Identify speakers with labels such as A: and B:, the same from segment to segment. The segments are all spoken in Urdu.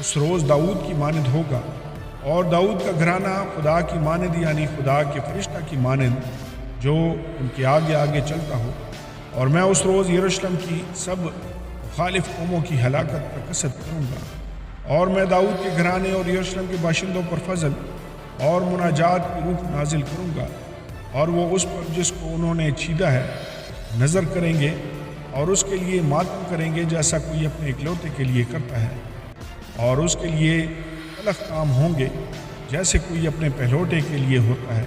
A: اس روز داؤد کی مانند ہوگا، اور داؤد کا گھرانہ خدا کی مانند یعنی خدا کے فرشتہ کی مانند جو ان کے آگے آگے چلتا ہو۔ اور میں اس روز یروشلم کی سب مخالف قوموں کی ہلاکت کا قصد کروں گا، اور میں داؤد کے گھرانے اور یروشلم کے باشندوں پر فضل اور مناجات کی روح نازل کروں گا، اور وہ اس پر جس کو انہوں نے چھیدا ہے نظر کریں گے اور اس کے لیے ماتم کریں گے جیسا کوئی اپنے اکلوتے کے لیے کرتا ہے، اور اس کے لیے تلخ کام ہوں گے جیسے کوئی اپنے پہلوٹے کے لیے ہوتا ہے۔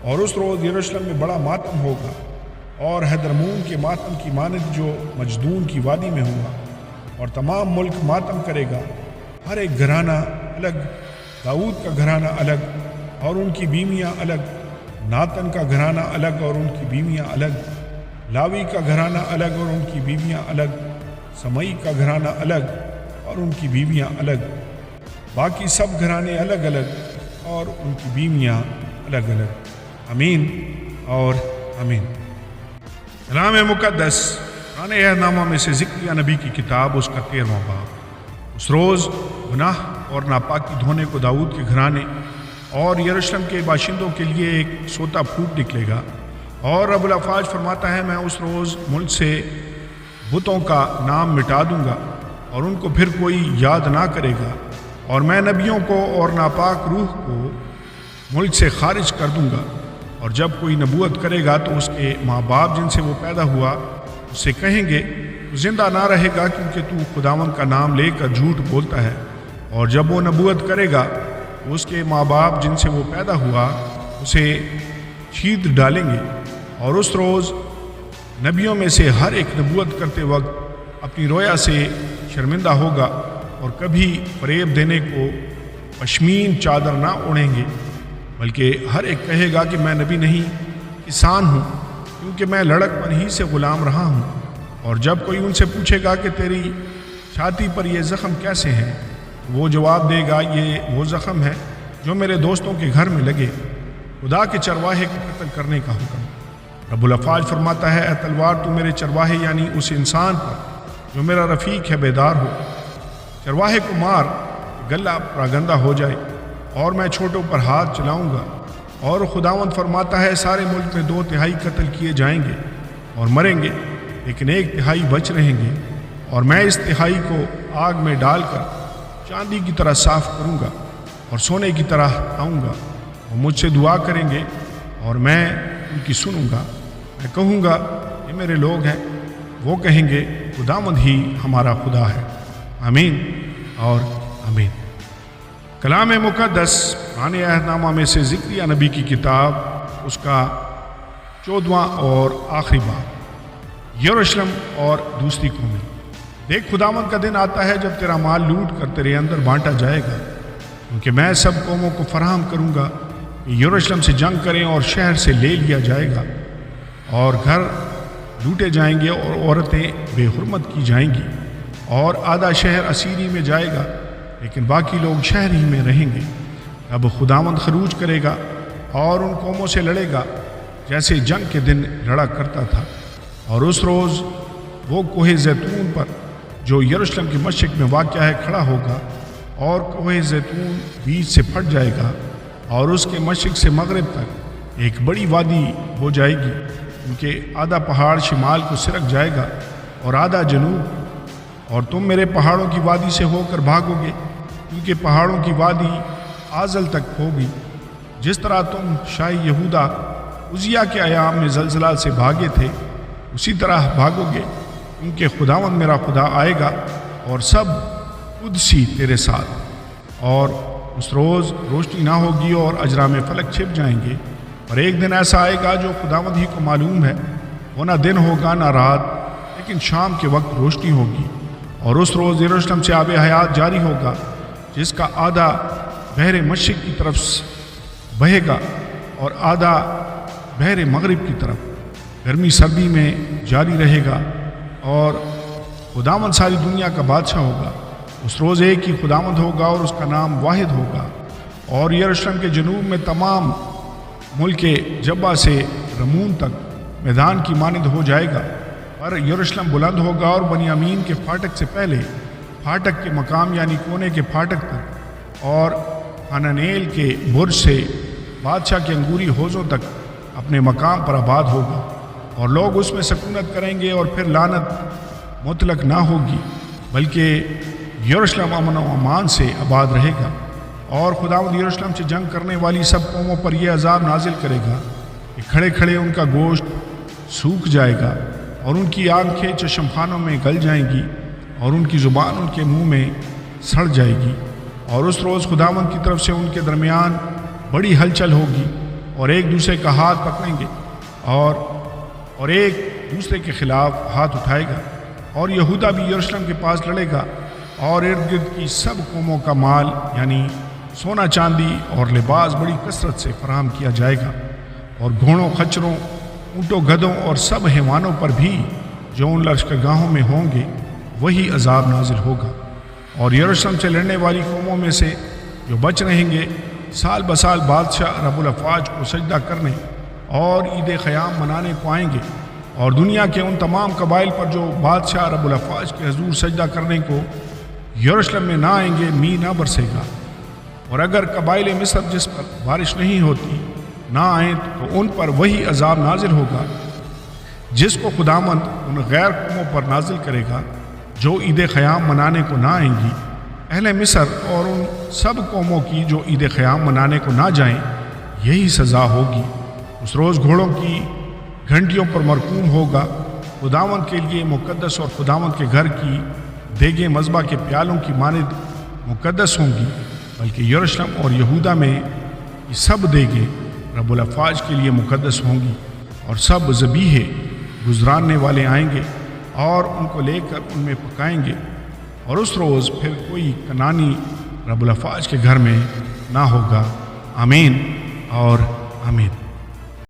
A: اور اس روز یروشلم میں بڑا ماتم ہوگا، اور حدرمون کے ماتم کی مانند جو مجدون کی وادی میں ہوا، اور تمام ملک ماتم کرے گا، ہر ایک گھرانہ الگ، داؤد کا گھرانہ الگ اور ان کی بیویاں الگ، ناتن کا گھرانہ الگ اور ان کی بیویاں الگ، لاوی کا گھرانہ الگ اور ان کی بیویاں الگ، سمئی کا گھرانہ الگ اور ان کی بیویاں الگ، باقی سب گھرانے الگ الگ اور ان کی بیویاں الگ الگ۔ آمین اور آمین۔ کلام مقدس پرانے عہد نامہ میں سے زکریا نبی کی کتاب، اس کا 13واں باب۔ اس روز گناہ اور ناپاکی دھونے کو داؤد کے گھرانے اور یروشلم کے باشندوں کے لیے ایک سوتا پھوٹ نکلے گا، اور رب الافواج فرماتا ہے میں اس روز ملک سے بتوں کا نام مٹا دوں گا اور ان کو پھر کوئی یاد نہ کرے گا، اور میں نبیوں کو اور ناپاک روح کو ملک سے خارج کر دوں گا، اور جب کوئی نبوت کرے گا تو اس کے ماں باپ جن سے وہ پیدا ہوا اس سے کہیں گے تو زندہ نہ رہے گا کیونکہ تو خداوند کا نام لے کر جھوٹ بولتا ہے، اور جب وہ نبوت کرے گا تو اس کے ماں باپ جن سے وہ پیدا ہوا اسے چھید ڈالیں گے، اور اس روز نبیوں میں سے ہر ایک نبوت کرتے وقت اپنی رویا سے شرمندہ ہوگا، اور کبھی فریب دینے کو پشمین چادر نہ اوڑھیں گے، بلکہ ہر ایک کہے گا کہ میں نبی نہیں کسان ہوں، کیونکہ میں لڑک پن ہی سے غلام رہا ہوں۔ اور جب کوئی ان سے پوچھے گا کہ تیری چھاتی پر یہ زخم کیسے ہیں، وہ جواب دے گا یہ وہ زخم ہے جو میرے دوستوں کے گھر میں لگے، خدا کے چرواہے کو قتل کرنے کا حکم۔ رب الافواج فرماتا ہے اے تلوار تو میرے چرواہے یعنی اس انسان پر جو میرا رفیق ہے بیدار ہو، چرواہے کو مار گلہ پراگندہ ہو جائے، اور میں چھوٹوں پر ہاتھ چلاؤں گا۔ اور خداوند فرماتا ہے سارے ملک میں 2/3 قتل کیے جائیں گے اور مریں گے، لیکن 1/3 بچ رہیں گے، اور میں اس 1/3 کو آگ میں ڈال کر چاندی کی طرح صاف کروں گا اور سونے کی طرح آؤں گا۔ وہ مجھ سے دعا کریں گے اور میں ان کی سنوں گا۔ میں کہوں گا یہ میرے لوگ ہیں، وہ کہیں گے خداوند ہی ہمارا خدا ہے۔ آمین اور آمین۔ کلام مقدس پرانے عہد نامہ میں سے زکریا نبی کی کتاب، اس کا 14واں اور آخری باب۔ یروشلم اور دوسری قومیں۔ دیکھ خداوند کا دن آتا ہے جب تیرا مال لوٹ کر تیرے اندر بانٹا جائے گا، کیونکہ میں سب قوموں کو فراہم کروں گا کہ یروشلم سے جنگ کریں، اور شہر سے لے لیا جائے گا، اور گھر لوٹے جائیں گے اور عورتیں بے حرمت کی جائیں گی، اور آدھا شہر اسیری میں جائے گا لیکن باقی لوگ شہر ہی میں رہیں گے۔ اب خداوند خروج کرے گا اور ان قوموں سے لڑے گا جیسے جنگ کے دن لڑا کرتا تھا، اور اس روز وہ کوہ زیتون پر جو یروشلم کی مشرق میں واقع ہے کھڑا ہوگا، اور کوہ زیتون بیچ سے پھٹ جائے گا، اور اس کے مشرق سے مغرب تک ایک بڑی وادی ہو جائے گی، کیونکہ آدھا پہاڑ شمال کو سرک جائے گا اور آدھا جنوب، اور تم میرے پہاڑوں کی وادی سے ہو کر بھاگو گے، کیونکہ پہاڑوں کی وادی آزل تک ہوگی۔ جس طرح تم شاہی یہودا عزیہ کے ایام میں زلزلہ سے بھاگے تھے، اسی طرح بھاگو گے، کیونکہ خداوند میرا خدا آئے گا اور سب قدسی تیرے ساتھ۔ اور اس روز روشنی نہ ہوگی اور اجرام فلک چھپ جائیں گے، اور ایک دن ایسا آئے گا جو خداوند ہی کو معلوم ہے، وہ نہ دن ہوگا نہ رات، لیکن شام کے وقت روشنی ہوگی۔ اور اس روز یروشلم سے آب حیات جاری ہوگا، جس کا آدھا بحر مشرق کی طرف بہے گا اور آدھا بحر مغرب کی طرف، گرمی سردی میں جاری رہے گا، اور خداوند ساری دنیا کا بادشاہ ہوگا۔ اس روز ایک ہی خداوند ہوگا اور اس کا نام واحد ہوگا، اور یروشلم کے جنوب میں تمام ملک جبہ سے رمون تک میدان کی مانند ہو جائے گا، پر یروشلم بلند ہوگا اور بنیامین کے پھاٹک سے پہلے پھاٹک کے مقام یعنی کونے کے پھاٹک تک اور حنانیل کے برج سے بادشاہ کے انگوری حوضوں تک اپنے مقام پر آباد ہوگا، اور لوگ اس میں سکونت کریں گے، اور پھر لعنت مطلق نہ ہوگی، بلکہ یروشلم امن و امان سے آباد رہے گا۔ اور خداوند یروشلم سے جنگ کرنے والی سب قوموں پر یہ عذاب نازل کرے گا کہ کھڑے کھڑے ان کا گوشت سوکھ جائے گا، اور ان کی آنکھیں چشم خانوں میں گل جائیں گی، اور ان کی زبان ان کے منہ میں سڑ جائے گی۔ اور اس روز خداوند کی طرف سے ان کے درمیان بڑی ہلچل ہوگی، اور ایک دوسرے کا ہاتھ پکڑیں گے اور ایک دوسرے کے خلاف ہاتھ اٹھائے گا، اور یہودا بھی یروشلم کے پاس لڑے گا، اور ارد گرد کی سب قوموں کا مال یعنی سونا چاندی اور لباس بڑی کثرت سے فراہم کیا جائے گا، اور گھوڑوں، خچروں، اونٹوں، گدھوں اور سب حیوانوں پر بھی جو ان لشکرگاہوں میں ہوں گے وہی عذاب نازل ہوگا۔ اور یروشلم سے لڑنے والی قوموں میں سے جو بچ رہیں گے سال بسال بادشاہ رب الافواج کو سجدہ کرنے اور عید خیام منانے کو آئیں گے، اور دنیا کے ان تمام قبائل پر جو بادشاہ رب الافواج کے حضور سجدہ کرنے کو یروشلم میں نہ آئیں گے می نہ برسے گا۔ اور اگر قبائل مصر جس پر بارش نہیں ہوتی نہ آئیں تو ان پر وہی عذاب نازل ہوگا جس کو خداوند ان غیر قوموں پر نازل کرے گا جو عید خیام منانے کو نہ آئیں گی۔ اہل مصر اور ان سب قوموں کی جو عید خیام منانے کو نہ جائیں یہی سزا ہوگی۔ اس روز گھوڑوں کی گھنٹیوں پر مرکوم ہوگا، خداوند کے لیے مقدس، اور خداوند کے گھر کی دیگیں مذبح کے پیالوں کی مانند مقدس ہوں گی، بلکہ یروشلم اور یہودا میں یہ سب دیگیں رب الافواج کے لیے مقدس ہوں گی، اور سب ذبیحے گزراننے والے آئیں گے اور ان کو لے کر ان میں پکائیں گے، اور اس روز پھر کوئی کنانی رب الافواج کے گھر میں نہ ہوگا۔ آمین اور آمین۔